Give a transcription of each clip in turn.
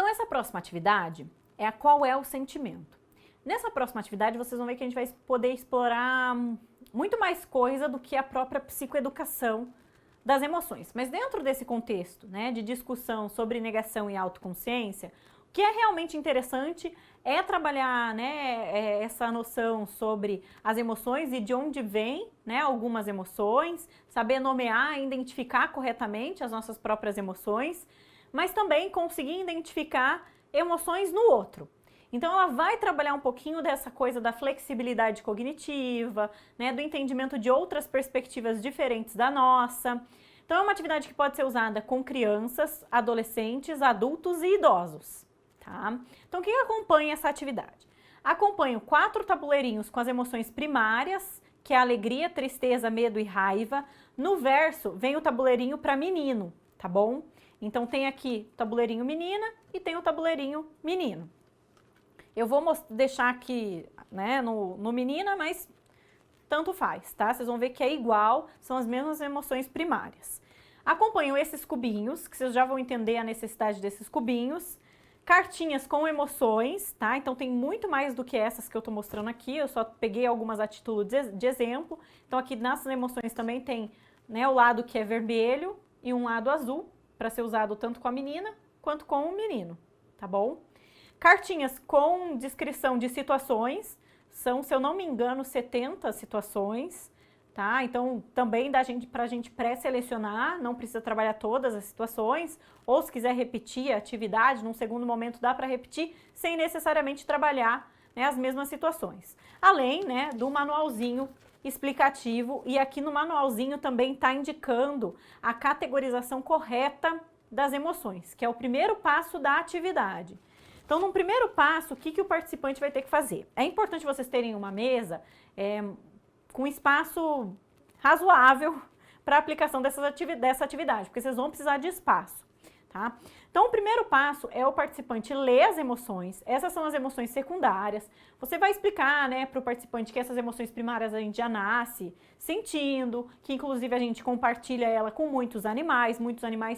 Então essa próxima atividade é a qual é o sentimento. Nessa próxima atividade vocês vão ver que a gente vai poder explorar muito mais coisa do que a própria psicoeducação das emoções. Mas dentro desse contexto, né, de discussão sobre negação e autoconsciência, o que é realmente interessante é trabalhar, né, essa noção sobre as emoções e de onde vêm, né, algumas emoções, saber nomear e identificar corretamente as nossas próprias emoções, mas também conseguir identificar emoções no outro. Então ela vai trabalhar um pouquinho dessa coisa da flexibilidade cognitiva, né, do entendimento de outras perspectivas diferentes da nossa. Então é uma atividade que pode ser usada com crianças, adolescentes, adultos e idosos. Tá? Então o que acompanha essa atividade? Acompanho 4 tabuleirinhos com as emoções primárias, que é alegria, tristeza, medo e raiva. No verso vem o tabuleirinho para menino, tá bom? Então tem aqui o tabuleirinho menina e tem o tabuleirinho menino. Eu vou deixar aqui, né, no menina, mas tanto faz, tá? Vocês vão ver que é igual, são as mesmas emoções primárias. Acompanho esses cubinhos, que vocês já vão entender a necessidade desses cubinhos. Cartinhas com emoções, tá? Então tem muito mais do que essas que eu tô mostrando aqui, eu só peguei algumas a título de exemplo. Então aqui nas emoções também tem, né, o lado que é vermelho e um lado azul, para ser usado tanto com a menina quanto com o menino, tá bom? Cartinhas com descrição de situações, são, se eu não me engano, 70 situações, tá? Então também dá pra gente pré-selecionar, não precisa trabalhar todas as situações, ou se quiser repetir a atividade, num segundo momento dá para repetir, sem necessariamente trabalhar, né, as mesmas situações. Além, né, do manualzinho explicativo, e aqui no manualzinho também está indicando a categorização correta das emoções, que é o primeiro passo da atividade. Então, no primeiro passo, o que o participante vai ter que fazer? É importante vocês terem uma mesa com espaço razoável para a aplicação dessa atividade, porque vocês vão precisar de espaço, tá? Então, o primeiro passo é o participante ler as emoções, essas são as emoções secundárias. Você vai explicar, né, para o participante que essas emoções primárias a gente já nasce sentindo, que inclusive a gente compartilha ela com muitos animais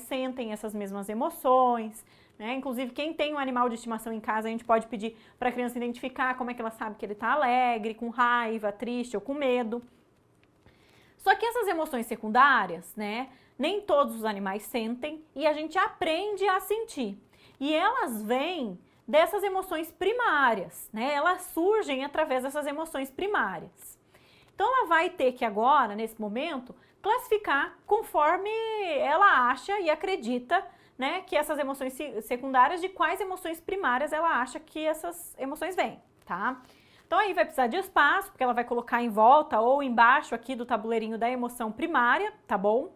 sentem essas mesmas emoções, né? Inclusive, quem tem um animal de estimação em casa, a gente pode pedir para a criança identificar como é que ela sabe que ele está alegre, com raiva, triste ou com medo. Só que essas emoções secundárias, né, nem todos os animais sentem e a gente aprende a sentir. E elas vêm dessas emoções primárias, né? Elas surgem através dessas emoções primárias. Então ela vai ter que agora, nesse momento, classificar conforme ela acha e acredita, né, que essas emoções secundárias, de quais emoções primárias ela acha que essas emoções vêm, tá? Então aí vai precisar de espaço, porque ela vai colocar em volta ou embaixo aqui do tabuleirinho da emoção primária, tá bom?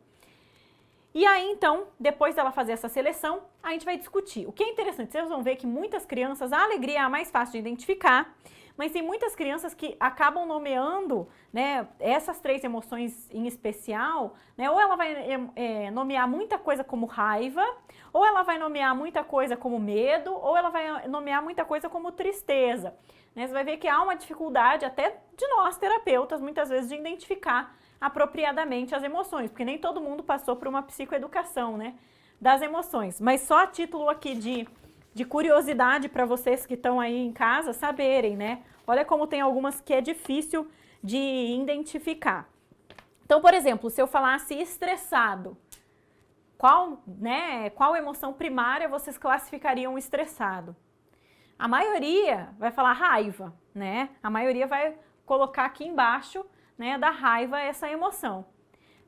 E aí então, depois dela fazer essa seleção, a gente vai discutir. O que é interessante, vocês vão ver que muitas crianças, a alegria é a mais fácil de identificar, mas tem muitas crianças que acabam nomeando, né, essas 3 emoções em especial, né, ou ela vai nomear muita coisa como raiva, ou ela vai nomear muita coisa como medo, ou ela vai nomear muita coisa como tristeza. Né? Você vai ver que há uma dificuldade até de nós, terapeutas, muitas vezes, de identificar apropriadamente as emoções, porque nem todo mundo passou por uma psicoeducação, né, das emoções. Mas só a título aqui de curiosidade para vocês que estão aí em casa saberem, né? Olha como tem algumas que é difícil de identificar. Então, por exemplo, se eu falasse estressado, qual emoção primária vocês classificariam estressado? A maioria vai falar raiva, né? A maioria vai colocar aqui embaixo, né, da raiva essa emoção.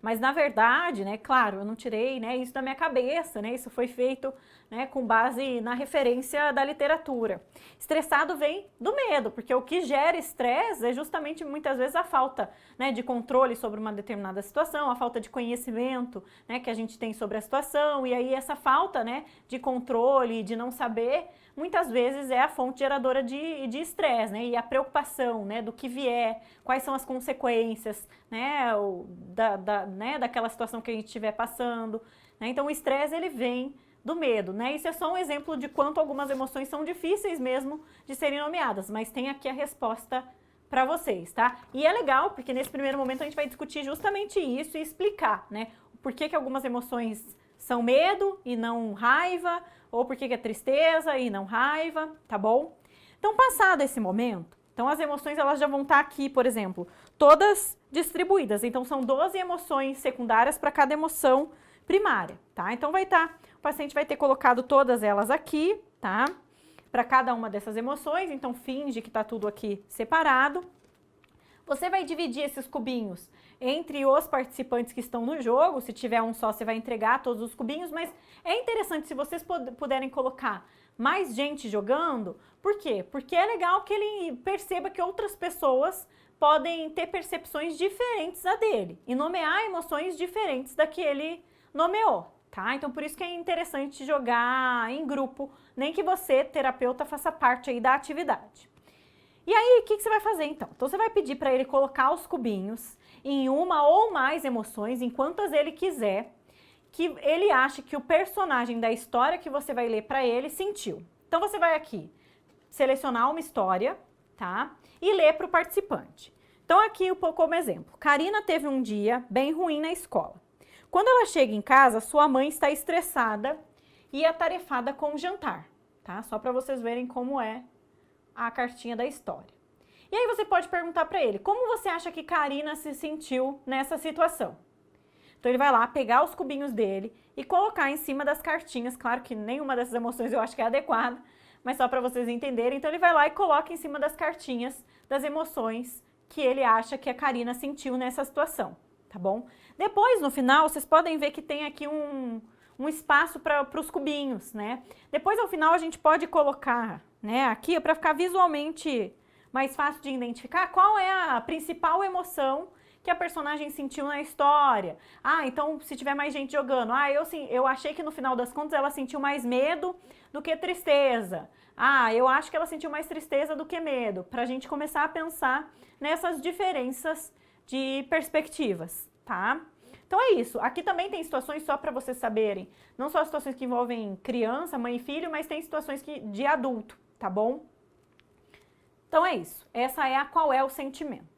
Mas na verdade, né, claro, eu não tirei, né, isso da minha cabeça, né, isso foi feito, né, com base na referência da literatura. Estressado vem do medo, porque o que gera estresse é justamente muitas vezes a falta, né, de controle sobre uma determinada situação, a falta de conhecimento, né, que a gente tem sobre a situação, e aí essa falta, né, de controle, de não saber, muitas vezes é a fonte geradora de estresse, né, e a preocupação, né, do que vier, quais são as consequências, né, daquela situação que a gente estiver passando, né? Então o estresse ele vem do medo, né? Isso é só um exemplo de quanto algumas emoções são difíceis mesmo de serem nomeadas, mas tem aqui a resposta para vocês, tá? E é legal porque nesse primeiro momento a gente vai discutir justamente isso e explicar, né, por que algumas emoções são medo e não raiva, ou por que é tristeza e não raiva, tá bom? Então, passado esse momento, então as emoções elas já vão estar aqui, por exemplo, todas distribuídas. Então, são 12 emoções secundárias para cada emoção primária, tá? Então, o paciente vai ter colocado todas elas aqui, tá? Para cada uma dessas emoções, então finge que tá tudo aqui separado. Você vai dividir esses cubinhos entre os participantes que estão no jogo. Se tiver um só, você vai entregar todos os cubinhos, mas é interessante se vocês puderem colocar mais gente jogando. Por quê? Porque é legal que ele perceba que outras pessoas podem ter percepções diferentes da dele e nomear emoções diferentes da que ele nomeou, tá? Então, por isso que é interessante jogar em grupo, nem que você, terapeuta, faça parte aí da atividade. E aí, o que você vai fazer então? Então, você vai pedir para ele colocar os cubinhos em uma ou mais emoções, em quantas ele quiser, que ele ache que o personagem da história que você vai ler para ele sentiu. Então, você vai aqui selecionar uma história, tá? E ler para o participante. Então, aqui como exemplo. Karina teve um dia bem ruim na escola. Quando ela chega em casa, sua mãe está estressada e atarefada com o jantar, tá? Só para vocês verem como é a cartinha da história. E aí você pode perguntar para ele, como você acha que Karina se sentiu nessa situação? Então ele vai lá pegar os cubinhos dele e colocar em cima das cartinhas. Claro que nenhuma dessas emoções eu acho que é adequada, mas só para vocês entenderem. Então ele vai lá e coloca em cima das cartinhas das emoções que ele acha que a Karina sentiu nessa situação, tá bom? Depois, no final, vocês podem ver que tem aqui um espaço para os cubinhos, né? Depois, ao final, a gente pode colocar, né, aqui para ficar visualmente mais fácil de identificar qual é a principal emoção que a personagem sentiu na história. Ah, então se tiver mais gente jogando, eu achei que no final das contas ela sentiu mais medo do que tristeza. Ah, eu acho que ela sentiu mais tristeza do que medo. Pra gente começar a pensar nessas diferenças de perspectivas, tá? Então é isso. Aqui também tem situações, só para vocês saberem, não só situações que envolvem criança, mãe e filho, mas tem situações de adulto, tá bom? Então é isso. Essa é a qual é o sentimento.